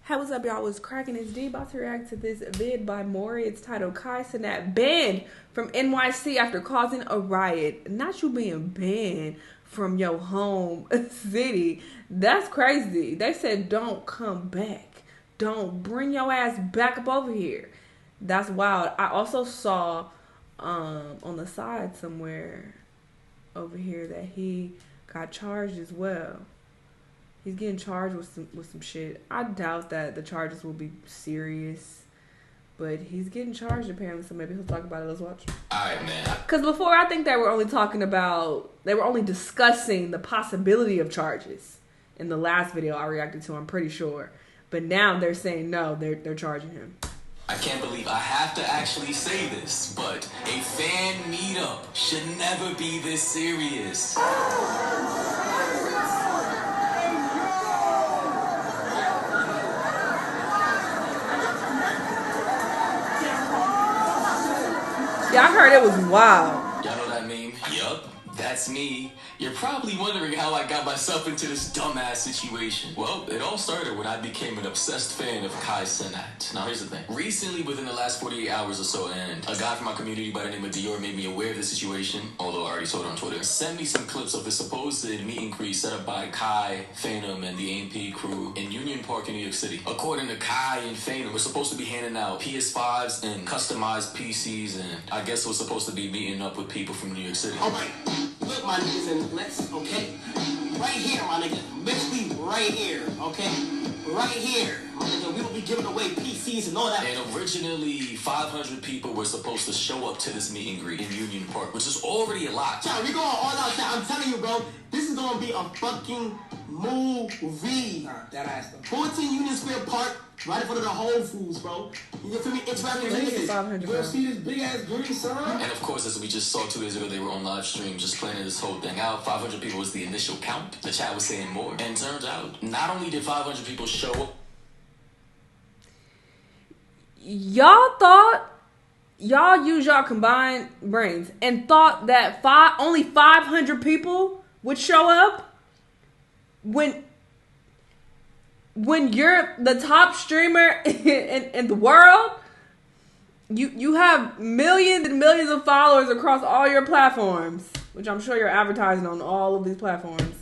Hey, what's up, y'all? Was cracking his D. About to react to this vid by Maury. It's titled Cenat banned from NYC after causing a riot. Not you being banned from your home city. That's crazy. They said don't come back. Don't bring your ass back up over here. That's wild. I also saw on the side somewhere over here that he got charged as well. He's getting charged with some shit. I doubt that the charges will be serious, but he's getting charged apparently. So maybe he'll talk about it. Let's watch. All right, man. Because before, I think they were only discussing the possibility of charges in the last video I reacted to. I'm pretty sure, but now they're saying no. They're charging him. I can't believe I have to actually say this, but a fan meetup should never be this serious. Yeah, I heard it was wild. Y'all know that meme? Yup, that's me. You're probably wondering how I got myself into this dumbass situation. Well, it all started when I became an obsessed fan of Cenat. Now, here's the thing. Recently, within the last 48 hours or so, and a guy from my community by the name of Dior made me aware of the situation, although I already saw it on Twitter, sent me some clips of the supposed meet and greet set up by Kai, Phantom, and the AMP crew in Union Park in New York City. According to Kai and Phantom, we're supposed to be handing out PS5s and customized PCs, and I guess we're supposed to be meeting up with people from New York City. All right, look, my niggas, and let's, okay? Right here, my nigga. Literally right here, okay? Right here. My nigga, we will be giving away PCs and all that. And originally, 500 people were supposed to show up to this meet and greet in Union Park, which is already a lot. Child, we going all out there. I'm telling you, bro, this is going to be a fucking movie. That ass though. 14 Union Square Park, right in front of the Whole Foods, bro. You feel me? Interacting with niggas. You gonna see this big ass green sign? And of course, as we just saw 2 days ago, they were on live stream just planning this whole thing out. 500 people was the initial count. The chat was saying more. And turns out, not only did 500 people show up. Y'all use y'all combined brains and thought that only 500 people would show up when you're the top streamer in the world. You have millions and millions of followers across all your platforms, which I'm sure you're advertising on all of these platforms.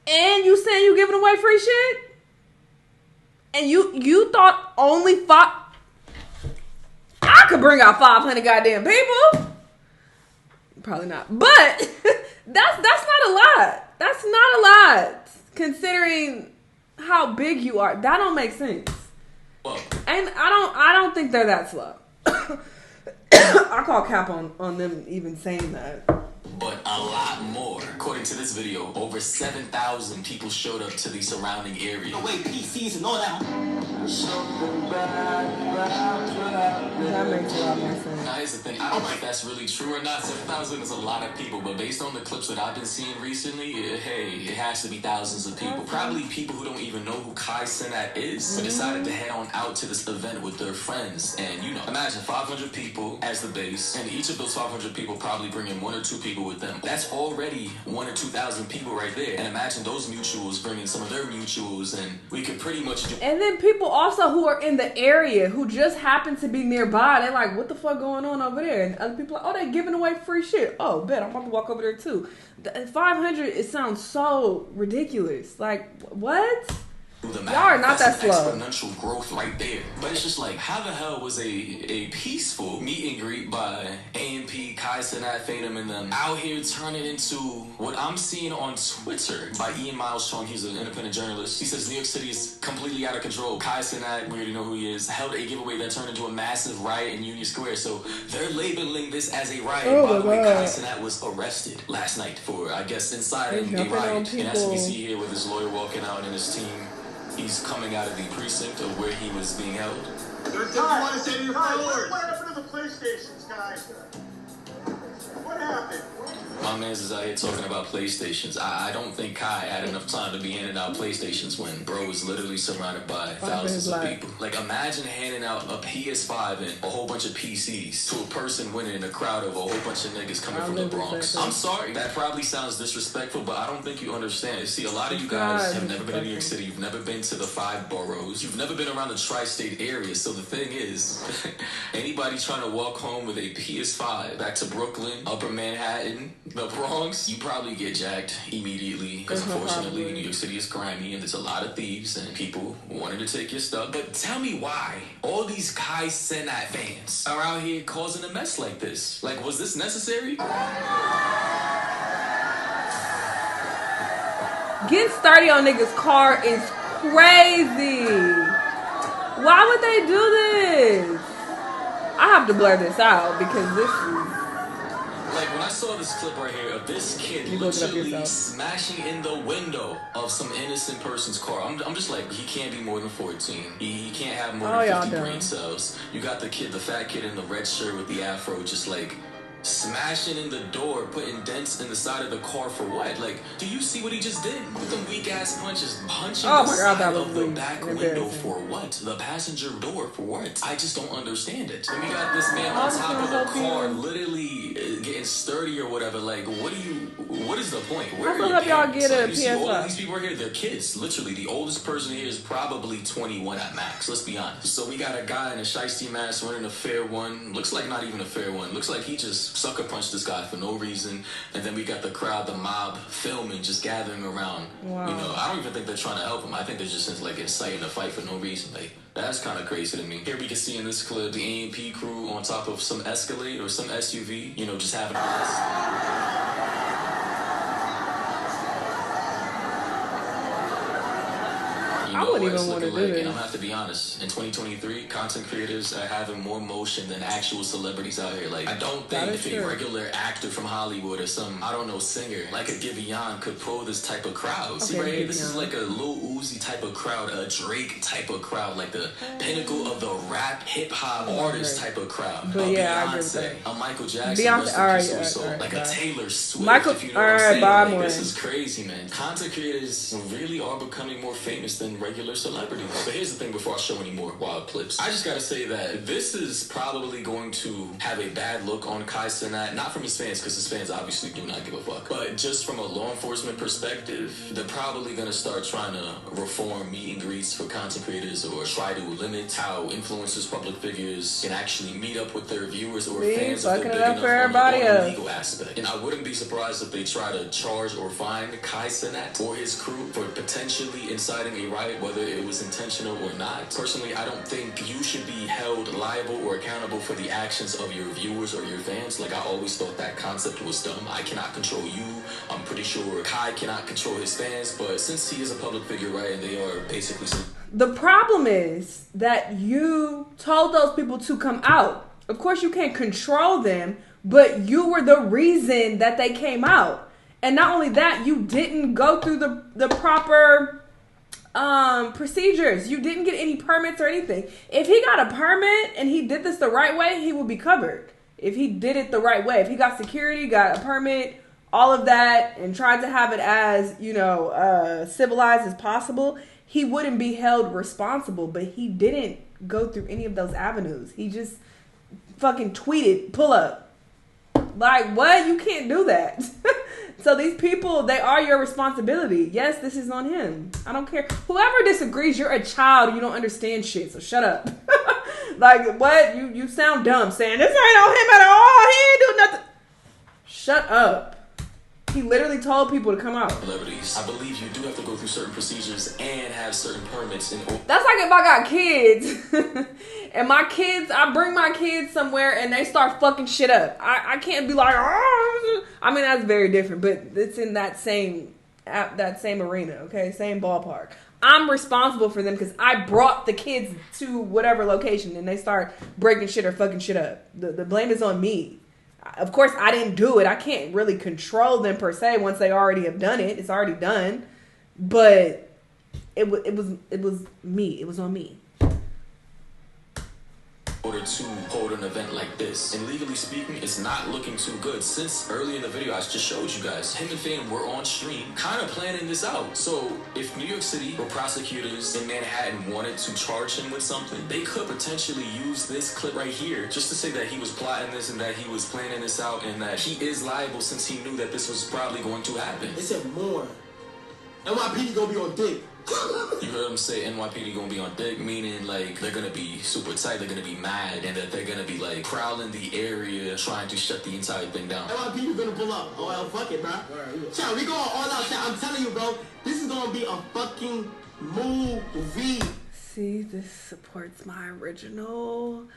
And you saying you giving away free shit? And you thought only I could bring out 500 goddamn people. Probably not. But that's not a lot. That's not a lot considering how big you are. That don't make sense. Whoa. And I don't think they're that slow. I call cap on them even saying that. But a lot more. According to this video, over 7,000 people showed up to the surrounding area. No way, PCs and all that. That makes a lot more sense. Now, here's the thing. I don't know if that's really true or not. 7,000 is a lot of people, but based on the clips that I've been seeing recently, it has to be thousands of people. Probably people who don't even know who Cenat is, but decided to head on out to this event with their friends. And, imagine 500 people as the base, and each of those 500 people probably bring in 1 or 2 people with them. That's already 1,000 or 2,000 people right there. And imagine those mutuals bringing some of their mutuals, and we could pretty much do. And then people also who are in the area who just happen to be nearby, they're like, what the fuck going on over there? And other people are like, oh, they're giving away free shit. Oh, bet I'm about to walk over there too. 500, it sounds so ridiculous. Like, what? Y'all are not that slow. Exponential growth right there. But it's just like, how the hell was a peaceful meet and greet by AMP, Cenat, Phantom, and them out here turning into what I'm seeing on Twitter by Ian Miles Strong. He's an independent journalist. He says New York City is completely out of control. Cenat, we already know who he is, held a giveaway that turned into a massive riot in Union Square. So they're labeling this as a riot. By the way, Cenat was arrested last night for, I guess, inciting a riot. And as we see here with his lawyer walking out and his team, he's coming out of the precinct of where he was being held. What do you want to say to your followers? What happened to the PlayStations, guys? What happened? My man's is out here talking about PlayStations. I don't think Kai had enough time to be handing out PlayStations when bro was literally surrounded by thousands of people. Like, imagine handing out a PS5 and a whole bunch of PCs to a person winning in a crowd of a whole bunch of niggas coming from the Bronx. I'm sorry, that probably sounds disrespectful, but I don't think you understand it. See, a lot of you guys have never been to New York City. You've never been to the 5 boroughs. You've never been around the tri-state area. So the thing is, anybody trying to walk home with a PS5 back to Brooklyn, Upper Manhattan, the Bronx, you probably get jacked immediately. Because unfortunately, New York City is grimy and there's a lot of thieves and people wanting to take your stuff. But tell me why all these Kai Cenat fans are out here causing a mess like this. Like, was this necessary? Getting sturdy on niggas' car is crazy. Why would they do this? I have to blur this out because this is... Like, when I saw this clip right here of this kid literally smashing in the window of some innocent person's car, I'm just like, he can't be more than 14. He can't have more than 50 brain cells. You got the fat kid in the red shirt with the afro just like smashing in the door, putting dents in the side of the car for what? Like, do you see what he just did? With them weak ass punches, punching the side of the back window for what? The passenger door for what? I just don't understand it. And we got this man on top of the car, literally getting sturdy or whatever. Like, what is the point? Where are your parents? Get a you see all of PS5. these people here, they're kids. Literally, the oldest person here is probably 21 at max. Let's be honest. So we got a guy in a shiesty mask running a fair one. Looks like not even a fair one. Looks like he just sucker punched this guy for no reason. And then we got the crowd, the mob, filming, just gathering around. Wow. You know, I don't even think they're trying to help him. I think they're just like inciting a fight for no reason. Like, that's kind of crazy to me. Here we can see in this clip the A&P crew on top of some Escalade or some SUV, you know, just having a I wouldn't even want to do this. And I'm gonna have to be honest, in 2023, content creators are having more motion than actual celebrities out here. Like, I don't think if a regular actor from Hollywood or some, I don't know, singer like a Giveon could pull this type of crowd. See right here, this is like a Lil Uzi type of crowd, a Drake type of crowd, like the pinnacle of the rap hip hop artist type of crowd. But Beyonce, a Michael Jackson, like a Taylor Swift. Michael, if you know what I'm saying. Like, this is crazy, man. Content creators really are becoming more famous than regular celebrities. But here's the thing before I show any more wild clips. I just gotta say that this is probably going to have a bad look on Kai Cenat, not from his fans, because his fans obviously do not give a fuck, but just from a law enforcement perspective, they're probably gonna start trying to reform meet and greets for content creators or try to limit how influencers, public figures can actually meet up with their viewers or fans if they're big enough on the legal aspect. And I wouldn't be surprised if they try to charge or fine Kai Cenat or his crew for potentially inciting a riot, whether it was intentional or not. Personally, I don't think you should be held liable or accountable for the actions of your viewers or your fans. Like, I always thought that concept was dumb. I cannot control you. I'm pretty sure Kai cannot control his fans, but since he is a public figure, right, and they are basically... The problem is that you told those people to come out. Of course, you can't control them, but you were the reason that they came out. And not only that, you didn't go through the proper procedures. You didn't get any permits or anything. If he got a permit and he did this the right way, he would be covered. If he did it the right way, if he got security, got a permit, all of that, and tried to have it as, you know, civilized as possible, he wouldn't be held responsible. But he didn't go through any of those avenues. He just fucking tweeted, pull up. Like, what? You can't do that. So these people, they are your responsibility. Yes, this is on him. I don't care. Whoever disagrees, you're a child. You don't understand shit, so shut up. Like, what? You sound dumb saying, this ain't on him at all. He ain't do nothing. Shut up. He literally told people to come out. Celebrities. I believe you do have to go through certain procedures and have certain permits. That's like if I got kids and my kids, I bring my kids somewhere and they start fucking shit up. I can't be like, oh. I mean, that's very different, but it's in that same arena, okay? Same ballpark. I'm responsible for them because I brought the kids to whatever location and they start breaking shit or fucking shit up. The blame is on me. Of course, I didn't do it. I can't really control them per se once they already have done it. It's already done. But it was me. It was on me. order to hold an event like this. And legally speaking, it's not looking too good. Since early in the video I just showed you guys, him and Phantom were on stream kind of planning this out. So if New York City or prosecutors in Manhattan wanted to charge him with something, they could potentially use this clip right here just to say that he was plotting this and that he was planning this out and that he is liable since he knew that this was probably going to happen. They said more. NYPD gonna be on dick. You heard him say NYPD gonna be on dick, meaning like they're gonna be super tight, they're gonna be mad, and that they're gonna be like prowling the area trying to shut the entire thing down. NYPD gonna pull up. Oh well, fuck it, bro. Child, we going all out. I'm telling you, bro, this is gonna be a fucking movie. See, this supports my original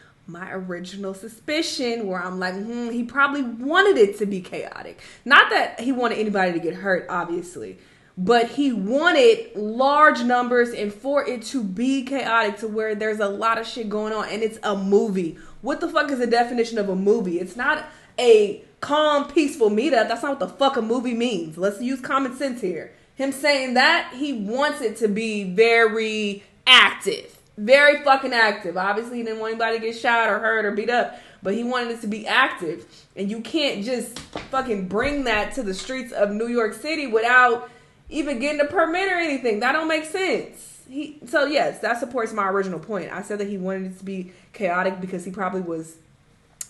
suspicion where I'm like, he probably wanted it to be chaotic. Not that he wanted anybody to get hurt, obviously, but he wanted large numbers and for it to be chaotic to where there's a lot of shit going on and it's a movie. What the fuck is the definition of a movie? It's not a calm, peaceful meetup. That's not what the fuck a movie means. Let's use common sense here. Him saying that, he wants it to be very active. Very fucking active. Obviously, he didn't want anybody to get shot or hurt or beat up, but he wanted it to be active. And you can't just fucking bring that to the streets of New York City without even getting a permit or anything. That don't make sense. So yes, that supports my original point. I said that he wanted it to be chaotic because he probably was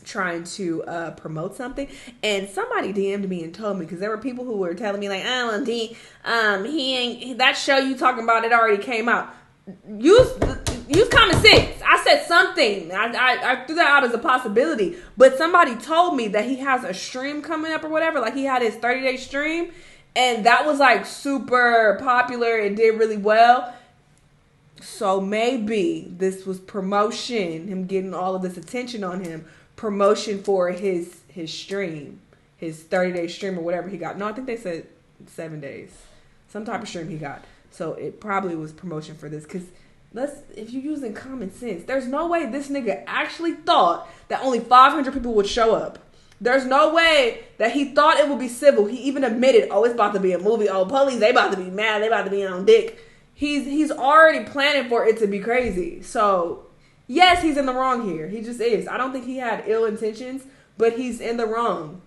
trying to promote something. And somebody DM'd me and told me, because there were people who were telling me like, oh, D, that show you talking about, it already came out. Use common sense. I said something. I threw that out as a possibility. But somebody told me that he has a stream coming up or whatever. Like he had his 30-day stream. And that was like super popular. It did really well. So maybe this was promotion. Him getting all of this attention on him. Promotion for his stream. His 30-day stream or whatever he got. No, I think they said 7 days. Some type of stream he got. So it probably was promotion for this. Because if you're using common sense, there's no way this nigga actually thought that only 500 people would show up. There's no way that he thought it would be civil. He even admitted, it's about to be a movie. Oh, police, they about to be mad. They about to be on dick. He's already planning for it to be crazy. So, yes, he's in the wrong here. He just is. I don't think he had ill intentions, but he's in the wrong.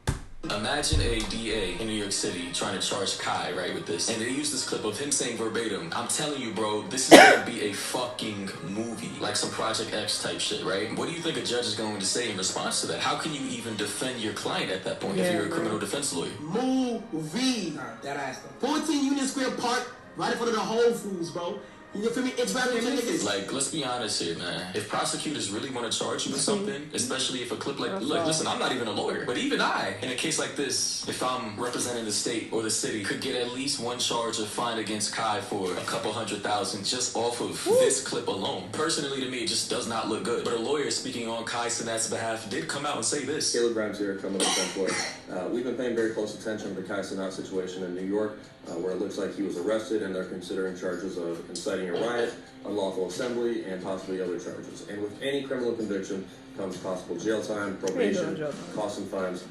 Imagine a DA in New York City trying to charge Kai, right, with this. And they use this clip of him saying verbatim, I'm telling you, bro, this is going to be a fucking movie. Like some Project X type shit, right? What do you think a judge is going to say in response to that? How can you even defend your client at that point if you're a criminal defense lawyer? Movie. That ass 14 Union Square Park, right in front of the Whole Foods, bro. You feel me? It's rather niggas. Like, let's be honest here, man. If prosecutors really want to charge you with something, especially if a clip like, look, listen, I'm not even a lawyer, but even I, in a case like this, if I'm representing the state or the city, could get at least one charge or fine against Kai for a couple $100,000 just off of this clip alone. Personally, to me, it just does not look good. But a lawyer speaking on Kai Cenat's behalf did come out and say this. Caleb Grimes here, criminal defense lawyer. We've been paying very close attention to the Kai Cenat situation in New York, where it looks like he was arrested and they're considering charges of inciting a riot, unlawful assembly, and possibly other charges. And with any criminal conviction comes possible jail time, probation, costs and fines.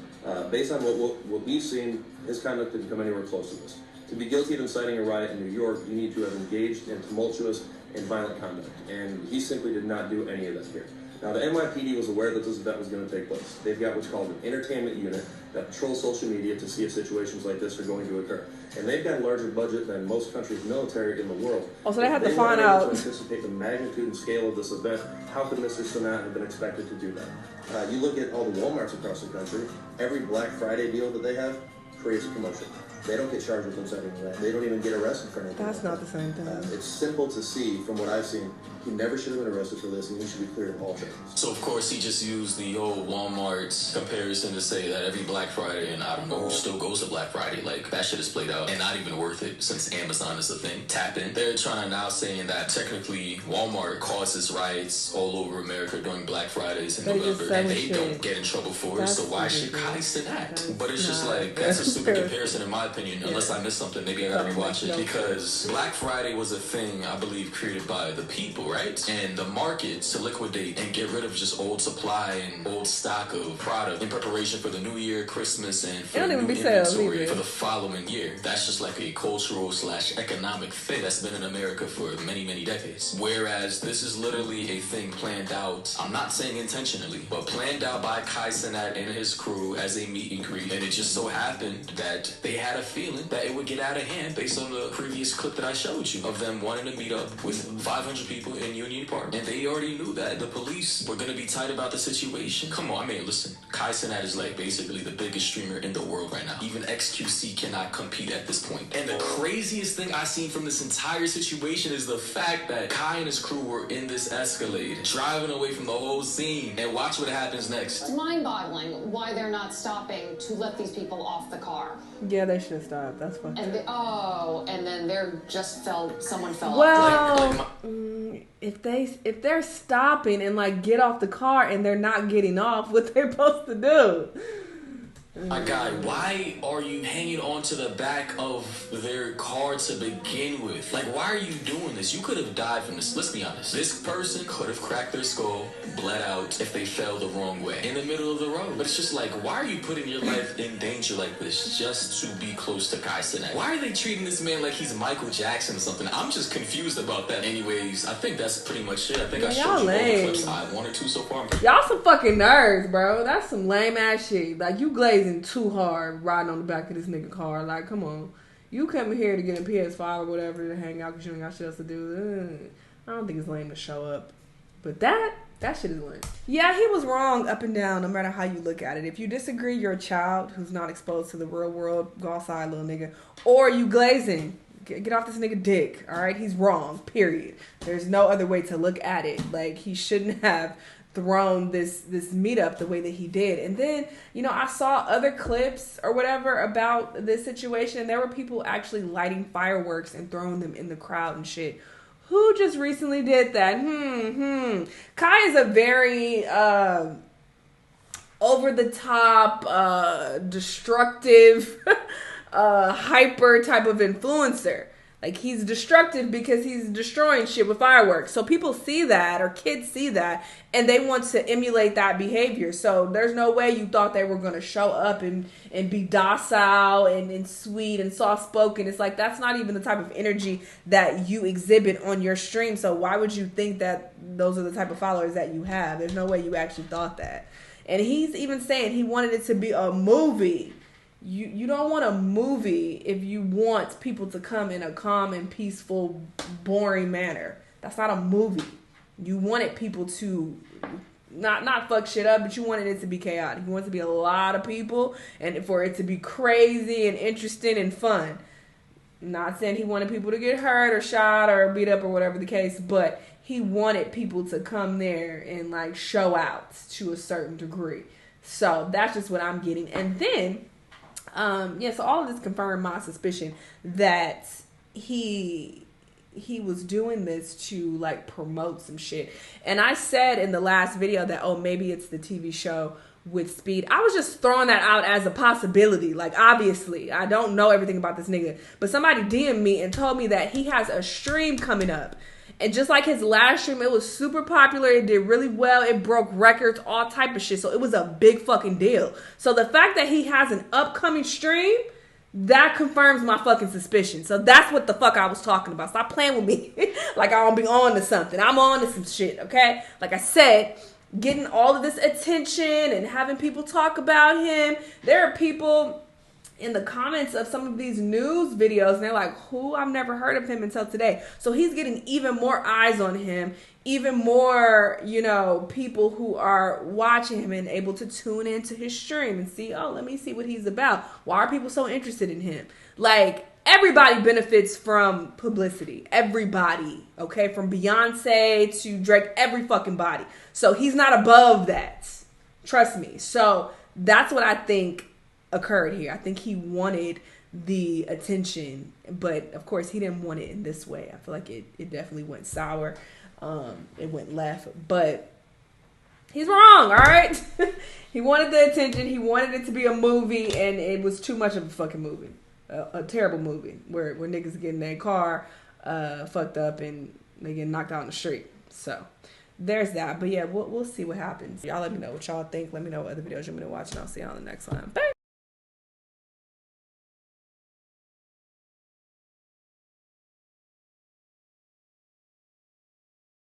Based on what we've seen, his conduct didn't come anywhere close to this. To be guilty of inciting a riot in New York, you need to have engaged in tumultuous and violent conduct. And he simply did not do any of that here. Now, the NYPD was aware that this event was going to take place. They've got what's called an entertainment unit that patrols social media to see if situations like this are going to occur. And they've got a larger budget than most countries' military in the world. Oh, so they had to find out. To anticipate the magnitude and scale of this event, how could Mr. Cenat have been expected to do that? You look at all the Walmarts across the country, every Black Friday deal that they have creates a commotion. They don't get charged with inciting a riot. They don't even get arrested for anything. That's not the same thing. It's simple to see from what I've seen. He never should have been arrested for this, and he should be cleared of all charges. So, of course, he just used the old Walmart comparison to say that every Black Friday, and I don't know who still goes to Black Friday, like, that shit is played out and not even worth it since Amazon is a thing. Tap in. They're trying to now saying that technically Walmart causes riots all over America during Black Fridays in November, and they don't get in trouble for it, so why should Kai Cenat? But it's just like, that's a stupid comparison in my opinion, unless I missed something, maybe I gotta rewatch it, because Black Friday was a thing, I believe, created by the people, right? And the market to liquidate and get rid of just old supply and old stock of product in preparation for the new year, Christmas, and for new inventory for the following year. That's just like a cultural / economic thing that's been in America for many, many decades. Whereas this is literally a thing planned out, I'm not saying intentionally, but planned out by Kai Cenat and his crew as a meet and greet. And it just so happened that they had a feeling that it would get out of hand based on the previous clip that I showed you of them wanting to meet up with 500 people in Union Park. And they already knew that the police were going to be tight about the situation. Come on, I mean, listen, Kai Cenat is like basically the biggest streamer in the world right now. Even XQC cannot compete at this point. And the craziest thing I seen from this entire situation is the fact that Kai and his crew were in this Escalade, driving away from the whole scene. And watch what happens next. It's mind-boggling why they're not stopping to let these people off the car. Yeah, they should have stopped. That's fucked up. And then someone fell off. off. If they're stopping and like get off the car and they're not getting off, what they're supposed to do? My guy, why are you hanging on to the back of their car to begin with? Like, why are you doing this? You could have died from this. Let's be honest. This person could have cracked their skull, bled out if they fell the wrong way in the middle of the road. But it's just like, why are you putting your life in danger like this just to be close to Kai Cenat? Why are they treating this man like he's Michael Jackson or something? I'm just confused about that. Anyways, I think that's pretty much it. I think I showed you all the clips I wanted to so far. Y'all some fucking nerds, bro. That's some lame ass shit. Like, you glazing too hard riding on the back of this nigga car. Like, come on. You coming here to get a PS5 or whatever to hang out because you ain't got shit else to do. I don't think it's lame to show up. But that shit is lame. Yeah, he was wrong up and down no matter how you look at it. If you disagree, you're a child who's not exposed to the real world. Go outside, little nigga. Or you glazing. Get off this nigga dick. Alright? He's wrong. Period. There's no other way to look at it. Like, he shouldn't have thrown this meetup the way that he did. And then, you know, I saw other clips or whatever about this situation. There were people actually lighting fireworks and throwing them in the crowd and shit. Who just recently did that? Kai is a very over the top, destructive, hyper type of influencer. Like, he's destructive because he's destroying shit with fireworks. So people see that, or kids see that, and they want to emulate that behavior. So there's no way you thought they were going to show up and be docile and sweet and soft-spoken. It's like, that's not even the type of energy that you exhibit on your stream. So why would you think that those are the type of followers that you have? There's no way you actually thought that. And he's even saying he wanted it to be a movie. You don't want a movie if you want people to come in a calm and peaceful, boring manner. That's not a movie. You wanted people to not fuck shit up, but you wanted it to be chaotic. You want it to be a lot of people and for it to be crazy and interesting and fun. Not saying he wanted people to get hurt or shot or beat up or whatever the case, but he wanted people to come there and like show out to a certain degree. So that's just what I'm getting. And then so all of this confirmed my suspicion that he was doing this to like promote some shit. And I said in the last video that, maybe it's the TV show with Speed. I was just throwing that out as a possibility. Like, obviously, I don't know everything about this nigga, but somebody DM'd me and told me that he has a stream coming up. And just like his last stream, it was super popular. It did really well. It broke records, all type of shit. So it was a big fucking deal. So the fact that he has an upcoming stream, that confirms my fucking suspicion. So that's what the fuck I was talking about. Stop playing with me. Like I don't be on to something. I'm on to some shit, okay? Like I said, getting all of this attention and having people talk about him. There are people in the comments of some of these news videos, and they're like, who? I've never heard of him until today. So he's getting even more eyes on him, even more, people who are watching him and able to tune into his stream and see, let me see what he's about. Why are people so interested in him? Like, everybody benefits from publicity. Everybody, okay? From Beyonce to Drake, every fucking body. So he's not above that. Trust me. So that's what I think occurred here. I think he wanted the attention, but of course he didn't want it in this way. I feel like it definitely went sour. It went left, but he's wrong, all right? He wanted the attention. He wanted it to be a movie, and it was too much of a fucking movie. a terrible movie where niggas get in their car, fucked up, and they get knocked out in the street. So there's that. But yeah, we'll see what happens. Y'all let me know what y'all think. Let me know what other videos you want me to watch, and I'll see y'all on the next one. Bye.